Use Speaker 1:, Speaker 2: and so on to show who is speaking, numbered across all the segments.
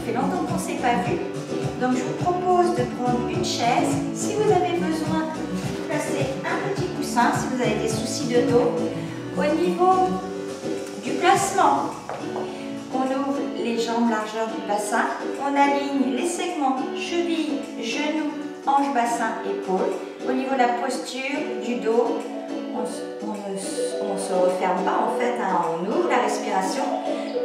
Speaker 1: fait longtemps qu'on ne s'est pas vu. Donc je vous propose de prendre une chaise. Si vous avez besoin de placer un petit coussin, si vous avez des soucis de dos, au niveau du placement, on ouvre les jambes largeur du bassin, on aligne les segments cheville, genoux, hanche, bassin, épaules. Au niveau de la posture du dos, on ne se referme pas en fait, hein, on ouvre la respiration.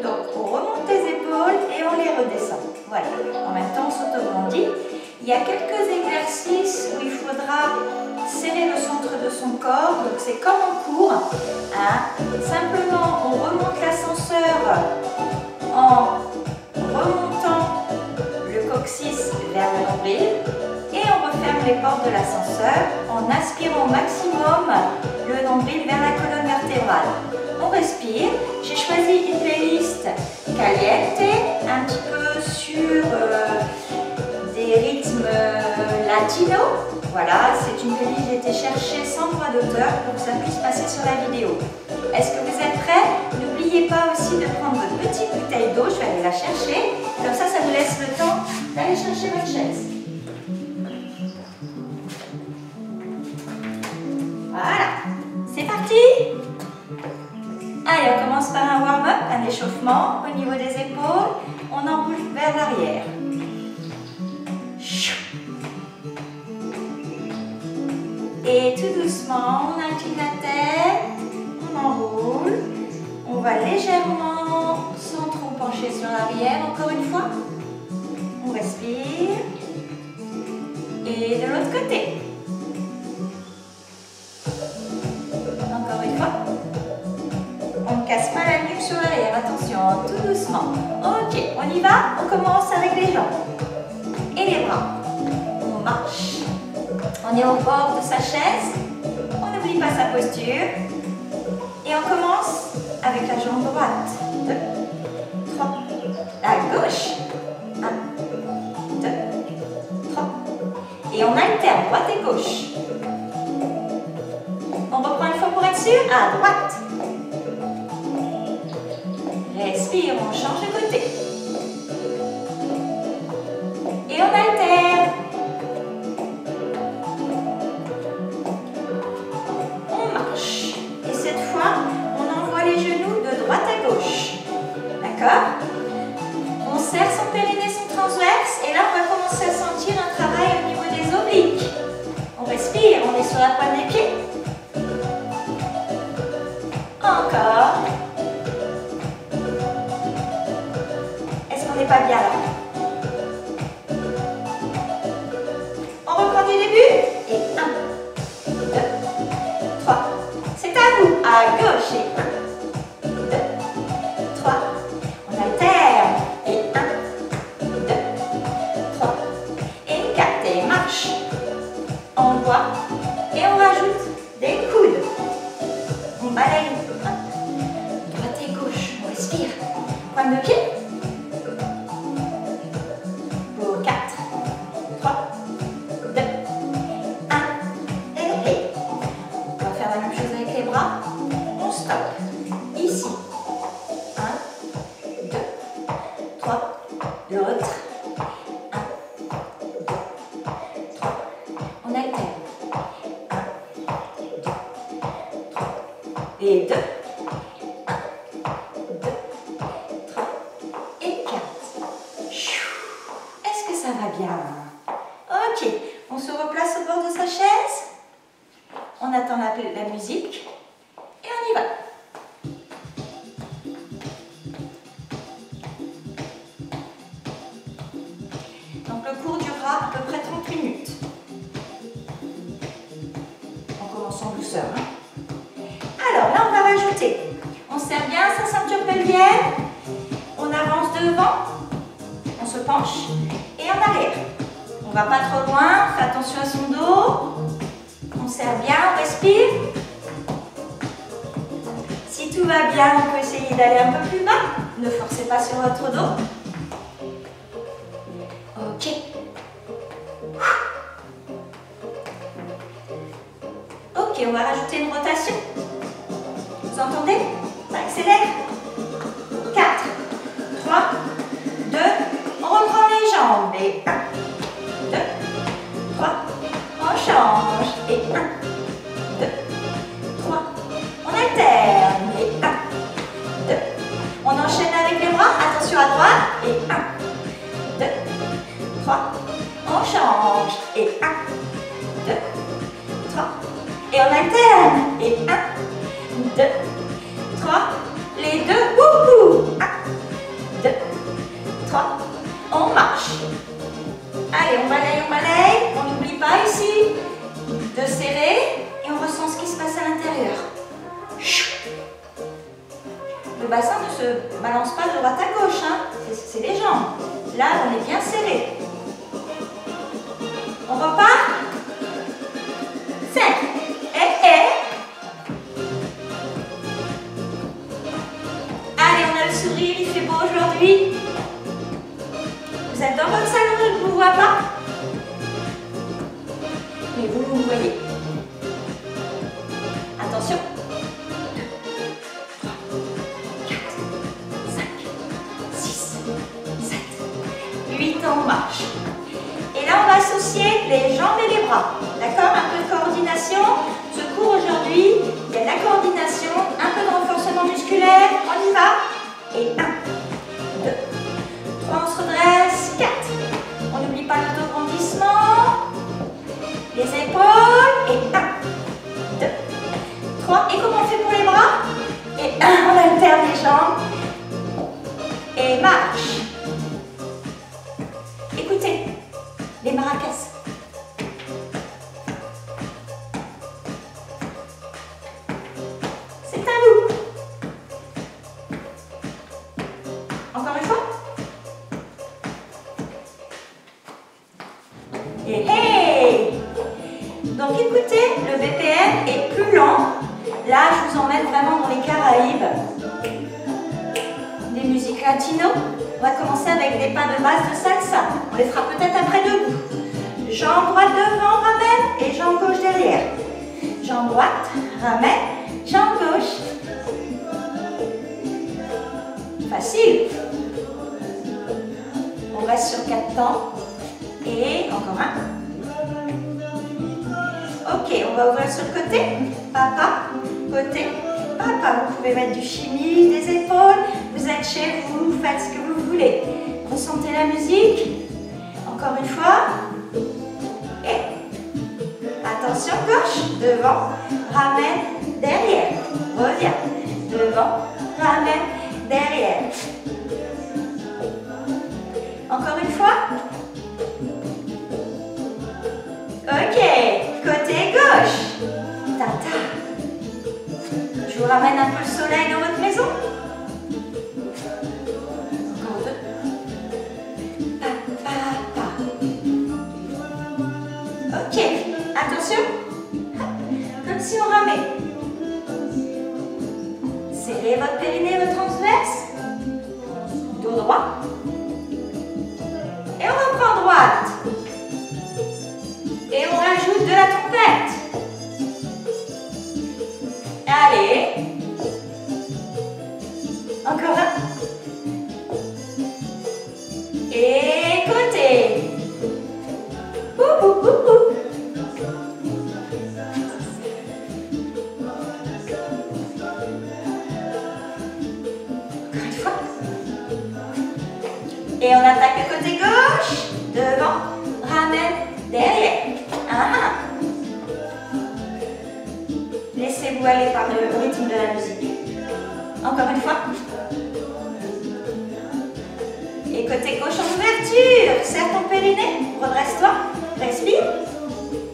Speaker 1: Donc on remonte les épaules et on les redescend. Voilà, en même temps on s'autograndit. Il y a quelques exercices où il faudra serrer le centre de son corps, donc c'est comme en cours. Hein. Simplement on remonte l'ascenseur en remontant le coccyx vers le nombril et on referme les portes de l'ascenseur en aspirant au maximum le nombril vers la colonne vertébrale. On respire. J'ai choisi une playlist caliente, un petit peu sur des rythmes latinos. Voilà, c'est une playlist que j'ai été chercher sans droit d'auteur pour que ça puisse passer sur la vidéo. Est-ce que vous êtes prêts? N'oubliez pas aussi de prendre votre petite bouteille d'eau, je vais aller la chercher. Comme ça vous laisse le temps d'aller chercher votre chaise. Voilà, c'est parti! Allez, on commence par un warm-up, un échauffement au niveau des épaules. On enroule vers l'arrière. Et tout doucement, on incline la tête, on enroule. On va légèrement, sans trop pencher sur l'arrière, encore une fois. On respire. Et de l'autre côté. Encore une fois. On ne casse pas la nuque sur l'arrière, attention, tout doucement. Ok, on y va, on commence avec les jambes et les bras. On marche. On est au bord de sa chaise, on n'oublie pas sa posture. Et on commence avec la jambe droite. 2, 3, la gauche. 1, 2, 3. Et on alterne droite et gauche. On reprend une fois pour être sûr, à droite. Respire, on change de côté. Et on alterne. On marche. Et cette fois, on envoie les genoux de droite à gauche. D'accord? On serre son périnée, son transverse. Et là, on va commencer à sentir un travail au niveau des obliques. On respire, on est sur la pointe des pieds. Encore. N'est pas bien là. On reprend du début. Et 1, 2, 3. C'est à vous. À gauche. Et 1, 2, 3. On alterne. Et 1, 2, 3. Et 4. Et marche. On voit. Et on rajoute des coudes. On balaye. Droite et gauche. On respire. Pointe de pied. L'autre. 1, 2, 3. On alterne. 1, 2, 3. Et 2. 1, 2, 3. Et 4. Est-ce que ça va bien? Ok. On se replace au bord de sa chaise. On attend la musique. Et on y va. À peu près 30 minutes. En commençant douceur. Hein. Alors là, on va rajouter. On serre bien sa ceinture pelvienne. On avance devant. On se penche. Et en arrière. On ne va pas trop loin. Fais attention à son dos. On serre bien. On respire. Si tout va bien, on peut essayer d'aller un peu plus bas. Ne forcez pas sur votre dos. Ok. Ok, on va rajouter une rotation. Vous entendez? Ça accélère. 4, 3, 2, on Et 1, 2, 3. On change. Et 1, 2, 3. Et on alterne. Et 1, 2, 3. Les deux. Wouhou. 1, 2, 3. On marche. Allez, on balaye, on balaye. On n'oublie pas ici de serrer et on ressent ce qui se passe à l'intérieur. Le bassin ne se balance pas de droite à gauche, hein. C'est les jambes. Là, on est bien serré. On repart. 5. Et. Allez, on a le sourire, il fait beau aujourd'hui. Vous êtes dans votre salon, je ne vous vois pas. Mais vous me voyez. Attention. 2, 3, 4, 5, 6, 7, 8, on marche. Et là, on va associer les jambes et les bras. D'accord? Un peu de coordination. Ce cours aujourd'hui, il y a de la coordination, un peu de renforcement musculaire. On y va. Et 1, 2, 3, on se redresse. 4. On n'oublie pas l'autograndissement. Les épaules. Et 1, 2, 3. Et comment on fait pour les bras? Et 1, on alterne les jambes. Et marche. Écoutez, les maracas. C'est à vous. Encore une fois. Et hey! Donc écoutez, le BPM est plus lent. Là, je vous emmène vraiment dans les Caraïbes. Des musiques latino. On va commencer avec des pas de base de salsa. On les fera peut-être après debout. Jambe droite devant, ramène, et jambe gauche derrière. Jambe droite, ramène, jambe gauche. Facile. On reste sur 4 temps. Et encore un. Ok, on va ouvrir sur le côté. Papa, côté, papa. Vous pouvez mettre du chimie, des épaules. Vous êtes chez vous, vous faites ce que vous voulez. Ressentez la musique. Encore une fois. Et attention, gauche, devant, ramène, derrière. Reviens. Devant, ramène, derrière. Encore une fois. Ok, côté gauche. Tata. Je vous ramène un peu le soleil dans votre maison. Encore 2. Pa, pa, pa. Ok, attention. Comme si on ramait. Serrez votre périnée, votre transverse. Dos droit. Et on reprend droite. Et on rajoute de la trompette. Allez. Encore un. Et côté. Ouh, ouh, ouh, ouh. Encore une fois. Et on attaque le côté gauche. Devant. Ramène. Derrière. Ah. Laissez-vous aller par le rythme de la musique. Encore une fois. Et côté gauche en ouverture. Serre ton périnée. Redresse-toi. Respire.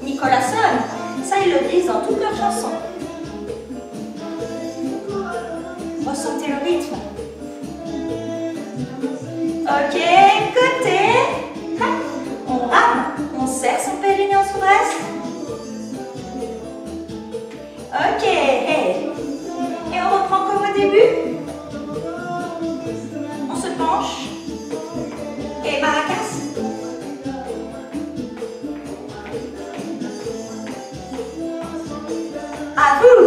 Speaker 1: Nicolas sonne. Ça, ils le disent dans toutes leurs chansons. Ressentez le rythme. Ok, côté. On rame. On serre son périnée, on se redresse. Ok. Et on reprend comme au début. On se penche. Et maracas. À vous.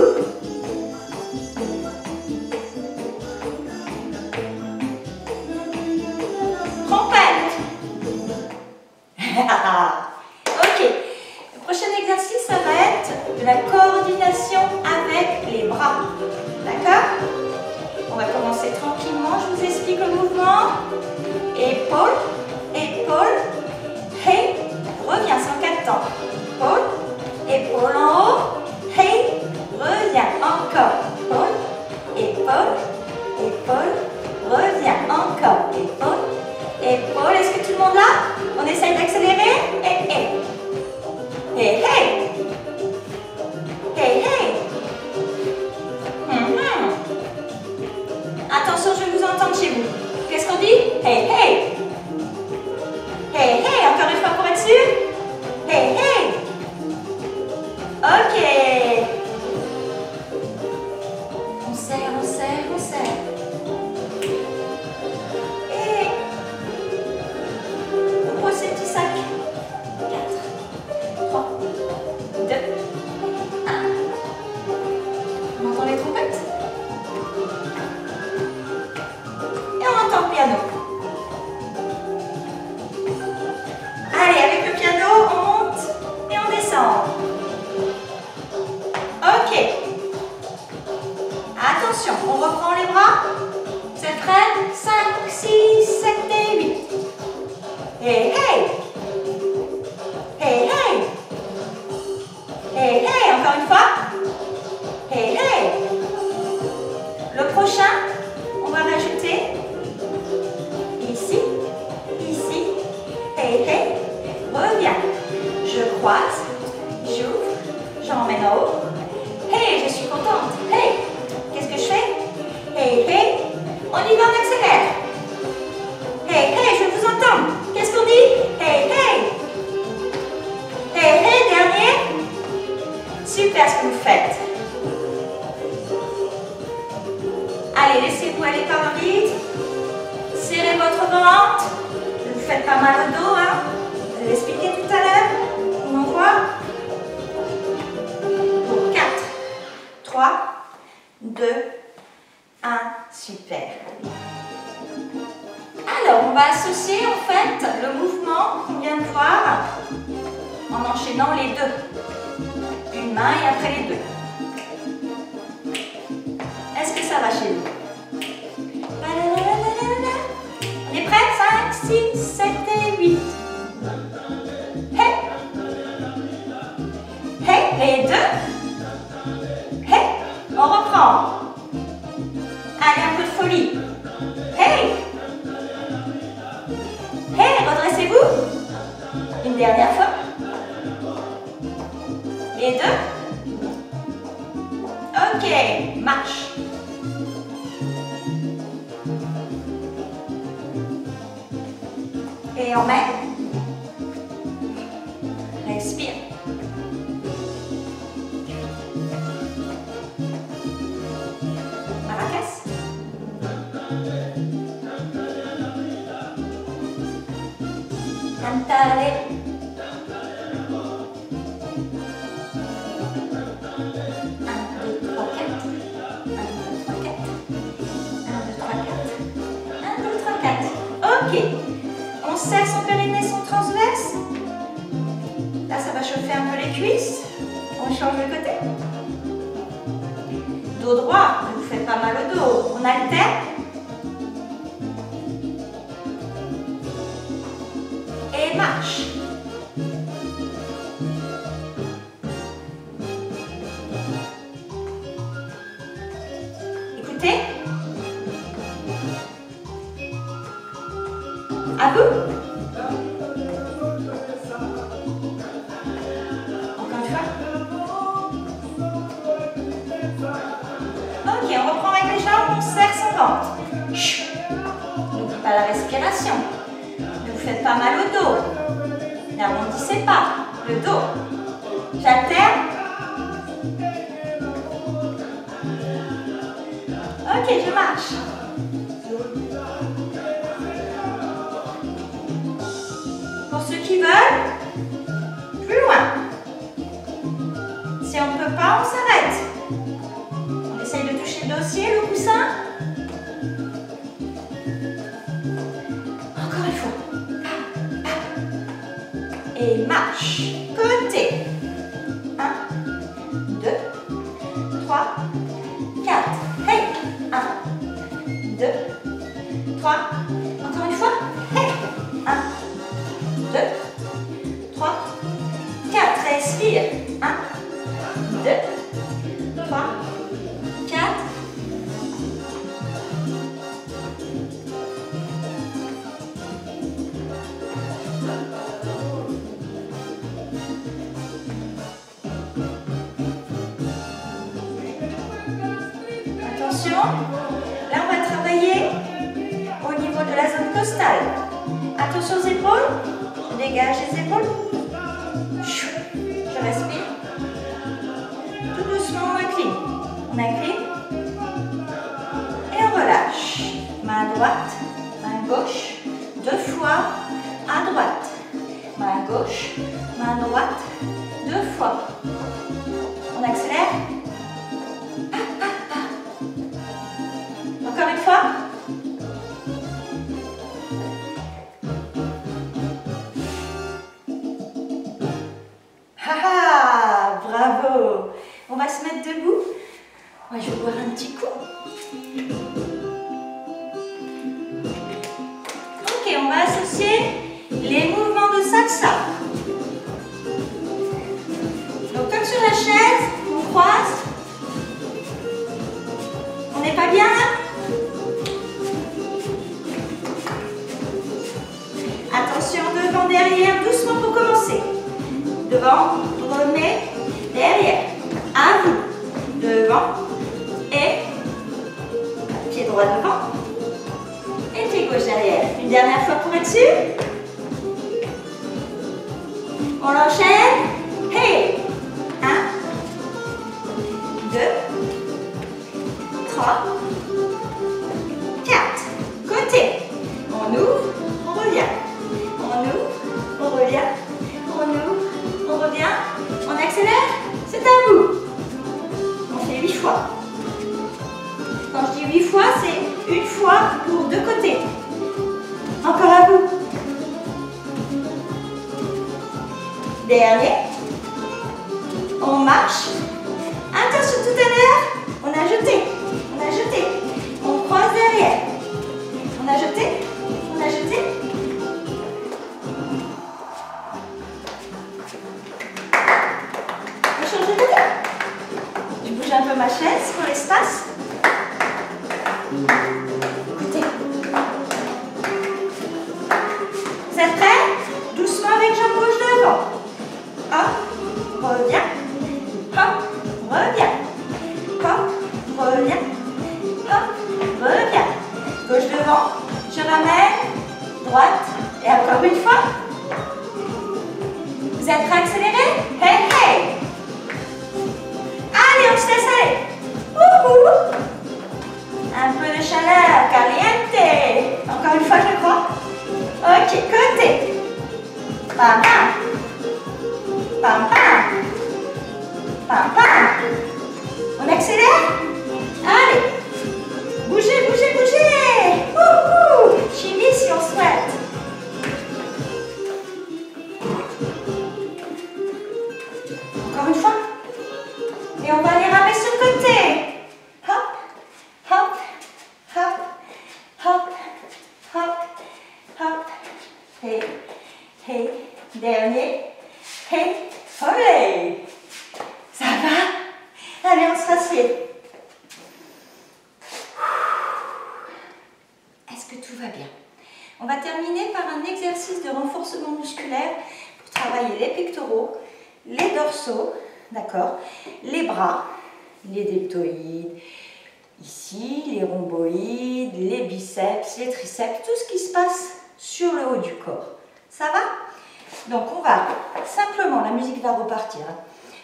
Speaker 1: essaye d'accélérer. Hey, hey. Hey, hey. Hey, hey. Attention, je vous entends chez vous. Qu'est-ce qu'on dit? Hey, hey. Hey, hey. Encore une fois pour être sûr. Hey, hey. Ok. On serre, on serre, on serre. Et on pose ces petits sacs. 4, 3, 2, 1. On entend les trompettes? Et on entend le piano. Allez, avec le piano, on monte et on descend. Ok. Attention, on reprend les bras. Vous êtes prêts? 5, 6, 7 et 8. Hey, hey. Hey, hey. Hey, hey. Encore une fois. Hey, hey. Le prochain, on va rajouter ici, ici. Hey, hey. Reviens. Je croise, j'ouvre, j'emmène en haut. Hey, je suis contente. Hey, qu'est-ce que je fais? Hey, hey, on y va, on accélère. Hey, hey, je vous entends. Qu'est-ce qu'on dit? Hey, hey. Hey, hey, dernier. Super ce que vous faites. Allez, laissez-vous aller par le rythme. Serrez votre ventre. Ne vous faites pas mal au dos, hein. Je vais l'expliquer tout à l'heure. On en voit. 4, 3, 2, 1, super. Alors, on va associer en fait le mouvement qu'on vient de voir en enchaînant les deux. Une main et après les deux. Est-ce que ça va chez vous? On est prêts? 5, 6, 7 et 8. Hey! Hey, les deux. Hey! On reprend. Allez, un peu de folie. Hey! Hey, redressez-vous. Une dernière fois. Les deux. Ok, marche. Et on met. Respire. Maracas. Cantare. 1, 2, 3, 4. Ok. On serre son périnée, son transverse. Là, ça va chauffer un peu les cuisses. On change de côté. Dos droit, ne vous faites pas mal au dos. On alterne. Et marche. Écoutez. À vous. Encore une fois. Ok, on reprend avec les jambes, on serre son ventre. N'oubliez pas la respiration. Ne vous faites pas mal au dos. N'arrondissez pas le dos. J'alterne. Ok, je marche. Pour ceux qui veulent, plus loin. Si on ne peut pas, on s'arrête. On essaye de toucher le dossier, le coussin. Encore une fois. Et marche. Côté. 1, 2, 3, 4. Hey. 1, 2, 3. Encore une fois. Hey. 1, 2, 3, 4. Respire. 1, 2, 3, 4. Attention, là on va travailler au niveau de la zone costale. Attention aux épaules, je dégage les épaules. Je respire. Tout doucement, on incline. On incline. Et on relâche. Main droite, main gauche. 2 fois à droite. Main gauche, main droite. 2 fois. On accélère. Encore une fois. Ah, bravo. On va se mettre debout. Moi, je vais boire un petit coup. Ok, on va associer les mouvements de salsa. Donc, comme sur la chaise, on croise. On n'est pas bien là? Attention, devant, derrière, doucement pour commencer. Devant, remet, derrière. À vous. Devant et pied droit devant et pied gauche derrière. Une dernière fois pour être sûr. On enchaîne. Hey! 1, 2, 3, 4. Côté. On ouvre, on revient. On ouvre, on revient. On ouvre, on revient. On accélère. C'est à vous. On fait 8 fois. Quand je dis 8 fois, c'est une fois pour 2 côtés. Encore à vous. Dernier. On marche. Attention, tout à l'heure, on a jeté. On a jeté. On croise derrière. On a jeté. On a jeté. On change de côté. Je bouge un peu ma chaise pour l'espace. Écoutez. Vous êtes prêts? Doucement avec jambe gauche devant. Hop, reviens. Hop, reviens. Hop, reviens. Hop, reviens. Gauche devant. Je ramène. Droite. Et encore une fois. Vous êtes prêts à accélérer? Hey, hey! Allez, on se laisse aller. Ouhou. Un peu de chaleur, caliente. Encore une fois, je crois. Ok, côté. Pam, pam. Pam, pam. Pam, pam. On accélère. Allez. Bougez, bougez, bougez. Ouhou. Chimie si on souhaite. Encore une fois. Et on va aller ramer sur le côté. Hop, hop, hop, hop, hop, hop. Hey, hey, dernier. Hey, olé. Ça va? Allez, on se rassied. Est-ce que tout va bien? On va terminer par un exercice de renforcement musculaire pour travailler les pectoraux, les dorsaux, d'accord, les bras, les deltoïdes, ici, les rhomboïdes, les biceps, les triceps, tout ce qui se passe sur le haut du corps. Ça va? Donc on va simplement, la musique va repartir, hein,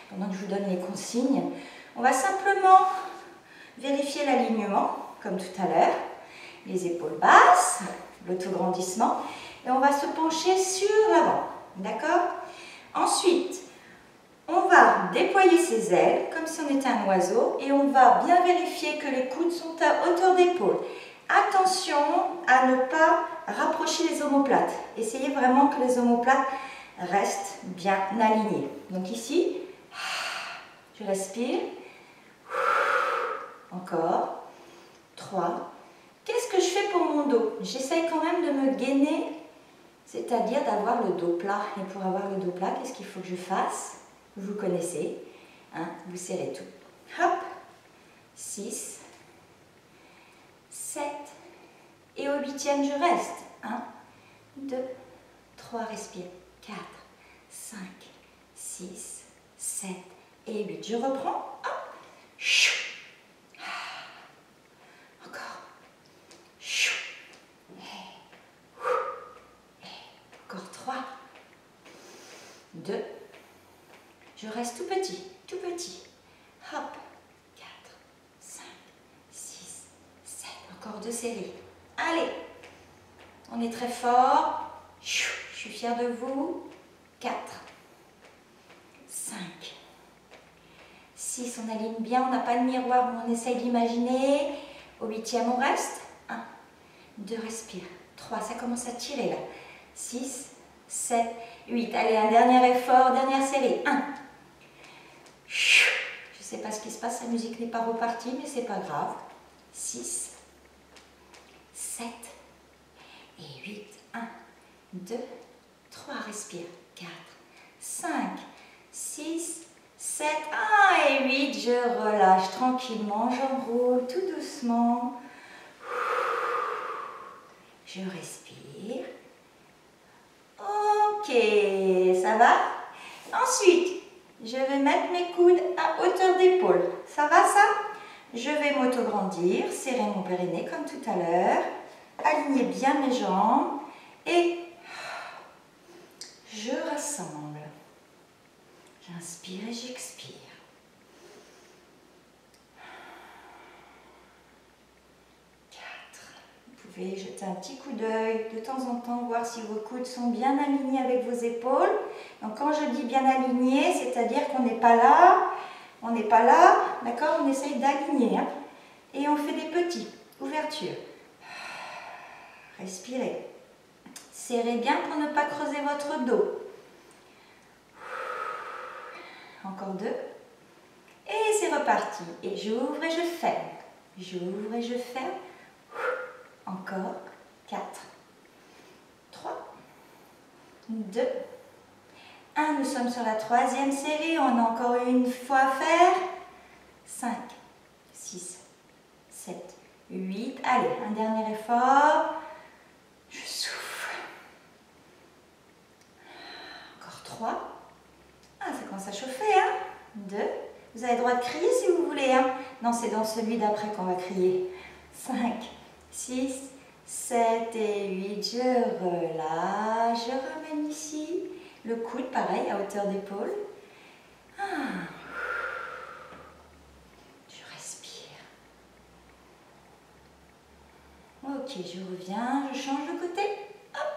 Speaker 1: pendant que je vous donne les consignes, on va simplement vérifier l'alignement, comme tout à l'heure, les épaules basses, l'autograndissement, et on va se pencher sur l'avant, d'accord? Ensuite, on va déployer ses ailes, comme si on était un oiseau, et on va bien vérifier que les coudes sont à hauteur d'épaule. Attention à ne pas rapprocher les omoplates. Essayez vraiment que les omoplates restent bien alignées. Donc ici, je respire. Encore. 3. Qu'est-ce que je fais pour mon dos? J'essaye quand même de me gainer, c'est-à-dire d'avoir le dos plat. Et pour avoir le dos plat, qu'est-ce qu'il faut que je fasse? Vous connaissez, hein, vous serrez tout. Hop, 6, 7, et au 8e, je reste. 1, 2, 3, respire. 4, 5, 6, 7 et 8. Je reprends. Hop. 3, 2, je reste tout petit, tout petit. Hop, 4, 5, 6, 7, encore 2 séries. Allez, on est très fort. Je suis fière de vous. 4, 5, 6, on aligne bien, on n'a pas de miroir, mais on essaye d'imaginer. Au 8e, on reste. 1, 2, respire. 3, ça commence à tirer là. 6, 7, 8. Allez, un dernier effort, dernière série. 1. Je ne sais pas ce qui se passe, la musique n'est pas repartie, mais c'est pas grave. 6, 7 et 8. 1, 2, 3, respire. 4, 5, 6, 7, 1 et 8. Je relâche tranquillement, j'enroule tout doucement. Je respire. Ok, ça va? Ensuite, je vais mettre mes coudes à hauteur d'épaule. Ça va ça? Je vais m'auto-grandir, serrer mon périnée comme tout à l'heure, aligner bien mes jambes et je rassemble. J'inspire et j'expire. Vous pouvez jeter un petit coup d'œil de temps en temps, voir si vos coudes sont bien alignés avec vos épaules. Donc quand je dis bien alignés, c'est-à-dire qu'on n'est pas là, d'accord? On essaye d'aligner. Hein? Et on fait des petits, ouvertures. Respirez. Serrez bien pour ne pas creuser votre dos. Encore 2. Et c'est reparti. Et j'ouvre et je ferme. J'ouvre et je ferme. Encore 4, 3, 2, 1. Nous sommes sur la 3e série. On a encore une fois à faire. 5, 6, 7, 8. Allez, un dernier effort. Je souffle. Encore 3. Ah, ça commence à chauffer, hein. 2. Vous avez le droit de crier si vous voulez, hein. Non, c'est dans celui d'après qu'on va crier. 5, 6, 7 et 8, je relâche, je ramène ici, le coude pareil à hauteur d'épaule. Je respire. Ok, je reviens, je change de côté. Hop.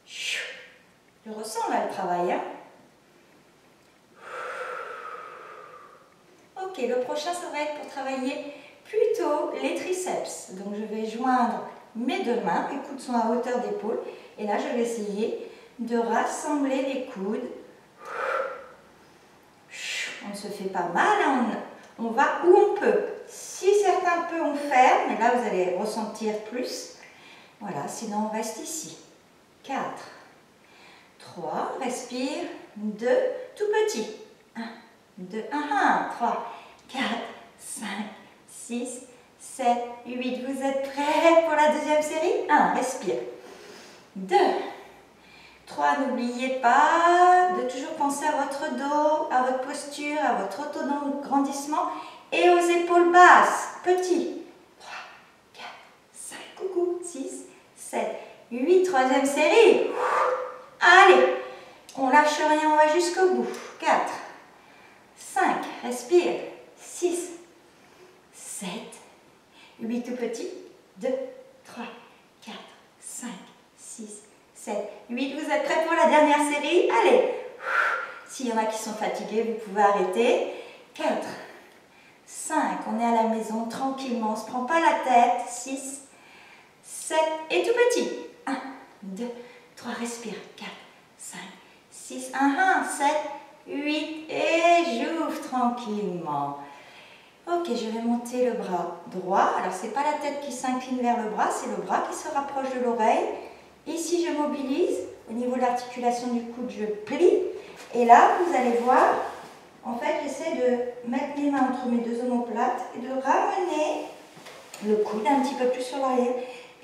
Speaker 1: Je ressens là le travail. Hein. Ok, le prochain ça va être pour travailler plutôt les triceps. Donc je vais joindre mes 2 mains, mes coudes sont à hauteur d'épaule. Et là je vais essayer de rassembler les coudes. On ne se fait pas mal, hein. On va où on peut. Si certains peuvent, on ferme, mais là vous allez ressentir plus. Voilà, sinon on reste ici. 4, 3, respire, 2, tout petit. 1, 2, 1, 3, 4, 5, 6, 7, 8. Vous êtes prêts pour la 2e série? 1, respire. 2, 3, n'oubliez pas de toujours penser à votre dos, à votre posture, à votre auto-grandissement et aux épaules basses. Petit. 3, 4, 5, coucou, 6, 7, 8. 3e série. Allez, on lâche rien, on va jusqu'au bout. 4, 5, respire. 6, 7, 8 tout petit. 2, 3, 4, 5, 6, 7, 8. Vous êtes prêts pour la dernière série? Allez. S'il y en a qui sont fatigués, vous pouvez arrêter. 4, 5. On est à la maison tranquillement. On ne se prend pas la tête. 6, 7 et tout petit. 1, 2, 3. Respire. 4, 5, 6, 1, 7, 8. Et j'ouvre tranquillement. Ok, je vais monter le bras droit. Alors, ce n'est pas la tête qui s'incline vers le bras, c'est le bras qui se rapproche de l'oreille. Ici, je mobilise. Au niveau de l'articulation du coude, je plie. Et là, vous allez voir, en fait, j'essaie de mettre mes mains entre mes 2 omoplates et de ramener le coude un petit peu plus sur l'arrière.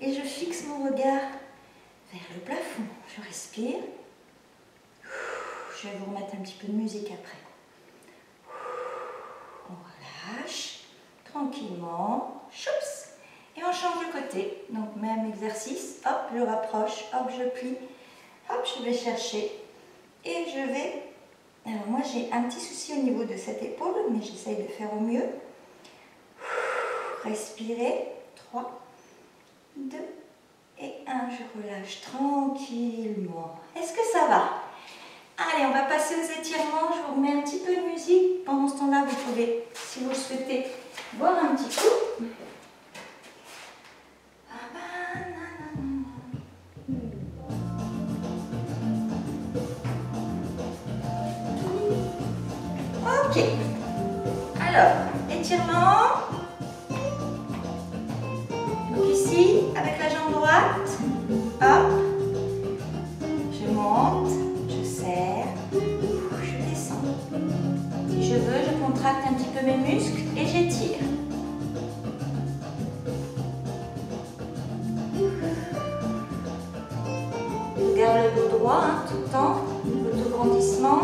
Speaker 1: Et je fixe mon regard vers le plafond. Je respire. Je vais vous remettre un petit peu de musique après. On relâche tranquillement. Choups. Et on change de côté. Donc même exercice. Hop, je rapproche. Hop, je plie. hop, je vais chercher et je vais... Alors moi j'ai un petit souci au niveau de cette épaule, mais j'essaye de faire au mieux. Respirez. 3, 2 et 1. Je relâche tranquillement. Est-ce que ça va? Allez, on va passer aux étirements. Je vous remets un petit peu de musique. Pendant ce temps-là, vous pouvez, si vous le souhaitez, boire un petit coup. Ok. Alors, étirement. Donc ici, avec la jambe droite, hop, je monte, je serre, je descends. Si je veux, je contracte un petit peu mes muscles et j'étire. Je garde le dos droit tout le temps, l'autograndissement.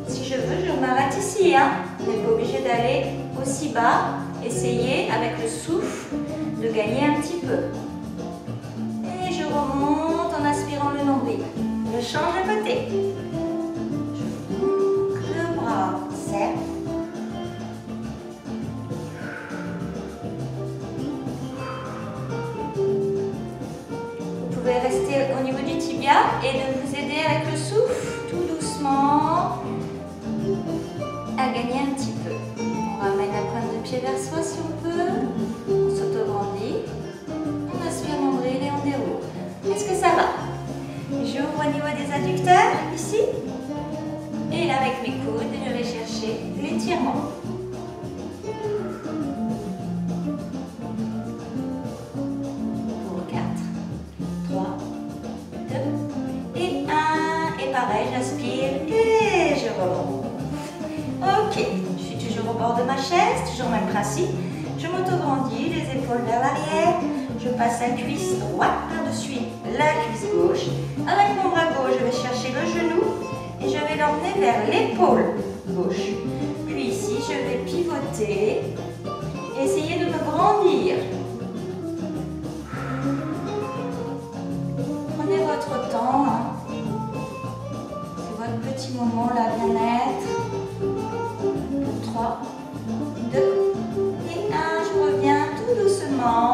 Speaker 1: Si je veux, je m'arrête ici. Vous n'êtes pas obligé d'aller aussi bas. Essayez avec le souffle de gagner un petit peu. Et je remonte en aspirant le nombril. Je change de côté. Je boucle le bras, serre. Vous pouvez rester au niveau du tibia et de vous aider avec le souffle, tout doucement, à gagner un petit peu. On ramène la pointe de pied vers soi si on peut. On s'autograndit. On aspire nombril et on déroule. Est-ce que ça va? J'ouvre au niveau des adducteurs, ici. Et là, avec mes coudes, je vais chercher l'étirement. Pour 4, 3, 2 et 1. Et pareil, j'aspire et je remonte. Ok, je suis toujours au bord de ma chaise, toujours le même principe. Je m'autograndis, les épaules vers l'arrière. Je passe la cuisse droite par-dessus la cuisse gauche. Avec mon bras gauche, je vais chercher le genou et je vais l'emmener vers l'épaule gauche. Puis ici, je vais pivoter et essayer de me grandir. Prenez votre temps. C'est votre petit moment là, bien-être. 3, 2 et 1. Je reviens tout doucement.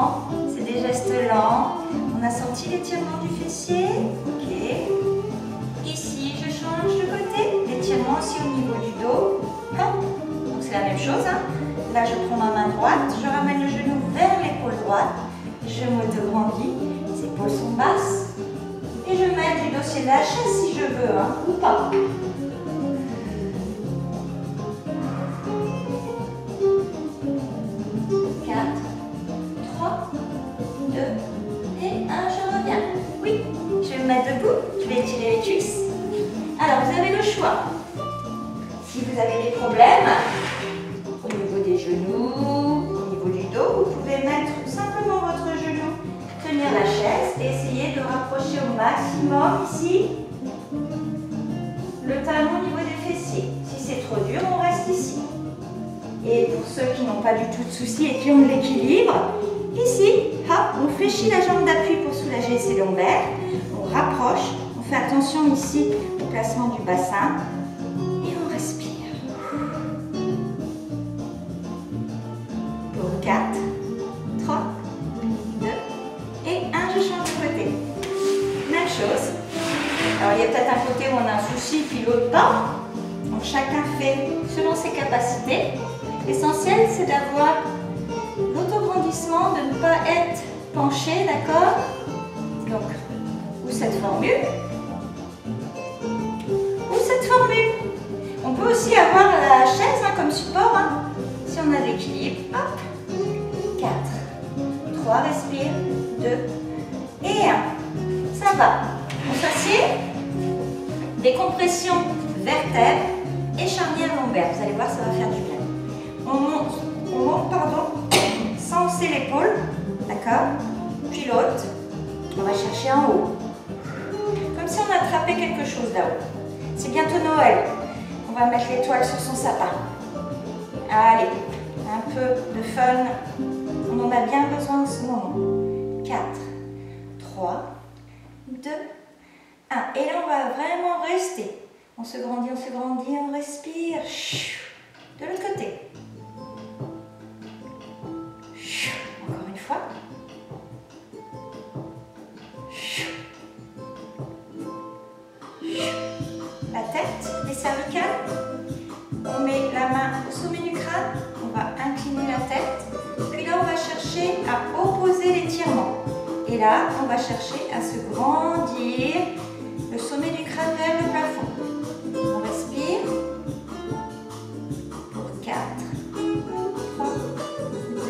Speaker 1: C'est des gestes lents. On a senti l'étirement du fessier. Ok. Ici, je change de côté. L'étirement aussi au niveau du dos. Hop. Donc c'est la même chose. Là, je prends ma main droite. Je ramène le genou vers l'épaule droite. Je m'autograndis. Les épaules sont basses. Et je mets du dossier de la chaise si je veux. Ou pas. 4, 3, 2 et 1, je reviens. Oui, je vais me mettre debout, je vais étirer les cuisses. Alors, vous avez le choix. Si vous avez des problèmes au niveau des genoux, au niveau du dos, vous pouvez mettre simplement votre genou, tenir la chaise et essayer de rapprocher au maximum ici le talon au niveau des fessiers. Si c'est trop dur, on reste ici. Et pour ceux qui n'ont pas du tout de soucis et qui ont de l'équilibre, ici, hop, on fléchit la jambe d'appui pour soulager ses lombaires. On rapproche, on fait attention ici au placement du bassin et on respire. Pour 4, 3, 2 et 1, je change de côté. Même chose. Alors il y a peut-être un côté où on a un souci puis l'autre pas. Donc chacun fait selon ses capacités. L'essentiel, c'est d'avoir l'autograndissement, de ne pas être penché, d'accord? Donc, ou cette formule, ou cette formule. On peut aussi avoir la chaise comme support, si on a de l'équilibre. Hop, 4, 3, respire, 2 et 1. Ça va. On s'assied, décompression vertèbre et charnière lombaire. Vous allez voir, ça va faire du bien. On monte, sans hausser l'épaule, d'accord? Puis l'autre, on va chercher en haut. Comme si on attrapait quelque chose là-haut. C'est bientôt Noël. On va mettre l'étoile sur son sapin. Allez, un peu de fun. On en a bien besoin en ce moment. 4, 3, 2 1. Et là, on va vraiment rester. On se grandit, on respire. De l'autre côté. Encore une fois. La tête, les cervicales. On met la main au sommet du crâne. On va incliner la tête. Puis là, on va chercher à opposer l'étirement. Et là, on va chercher à se grandir le sommet du crâne vers le plafond. On respire. Pour 4, 3, 2,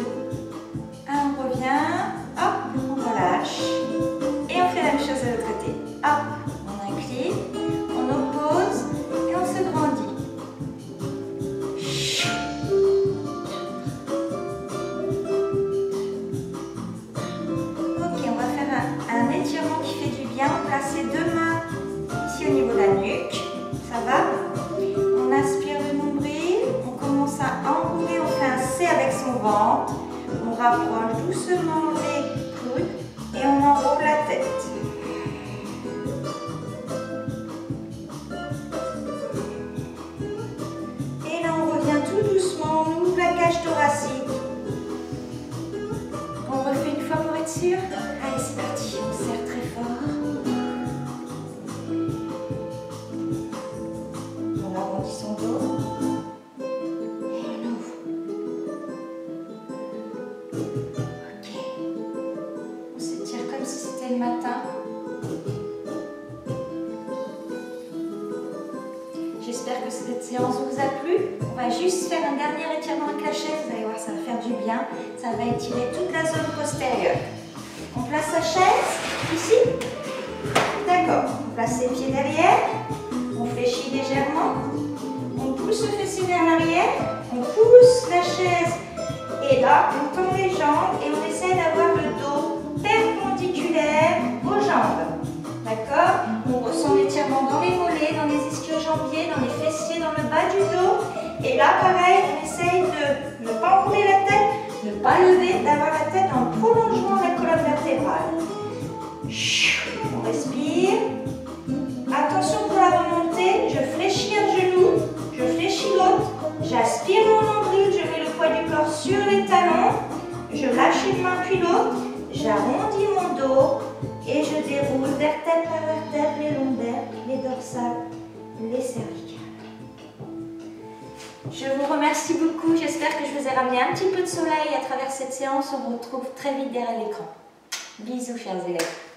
Speaker 1: 1. On revient. Hop, on relâche. Et on fait la même chose de l'autre côté. Hop, on incline, on oppose et on se grandit. Un étirement qui fait du bien. On place les 2 mains ici au niveau de la nuque. Ça va? On aspire le nombril. On commence à enrouler. On fait un C avec son ventre. On rapproche doucement les coudes et on enroule la tête. Et là, on revient tout doucement. On ouvre la cage thoracique. On refait une fois pour être sûr. Allez, c'est parti. On serre très fort. On arrondit son dos. Et on ouvre. Ok. On s'étire comme si c'était le matin. J'espère que cette séance vous a plu. On va juste faire un dernier étirement avec la chaise. Vous allez voir, ça va faire du bien. Ça va étirer toute la zone postérieure. On place la chaise ici. D'accord. On place les pieds derrière. On fléchit légèrement. On pousse le fessier vers l'arrière. On pousse la chaise. Et là, on tend les jambes et on essaie d'avoir le dos perpendiculaire aux jambes. D'accord? On ressent l'étirement dans les mollets, dans les ischio-jambiers, dans les fessiers, dans le bas du dos. Et là, pareil, on essaye de ne pas enrouler la tête, ne pas lever, d'avoir la tête dans le prolongement de la colonne vertébrale. On respire. Attention pour la remontée, je fléchis un genou, je fléchis l'autre, j'aspire mon nombril, je mets le poids du corps sur les talons, je lâche une main puis l'autre, j'arrondis mon dos et je déroule vertèbre par vertèbre les lombaires, les dorsales, les cervicales. Je vous remercie beaucoup, j'espère que je vous ai ramené un petit peu de soleil à travers cette séance. On vous retrouve très vite derrière l'écran. Bisous chers élèves.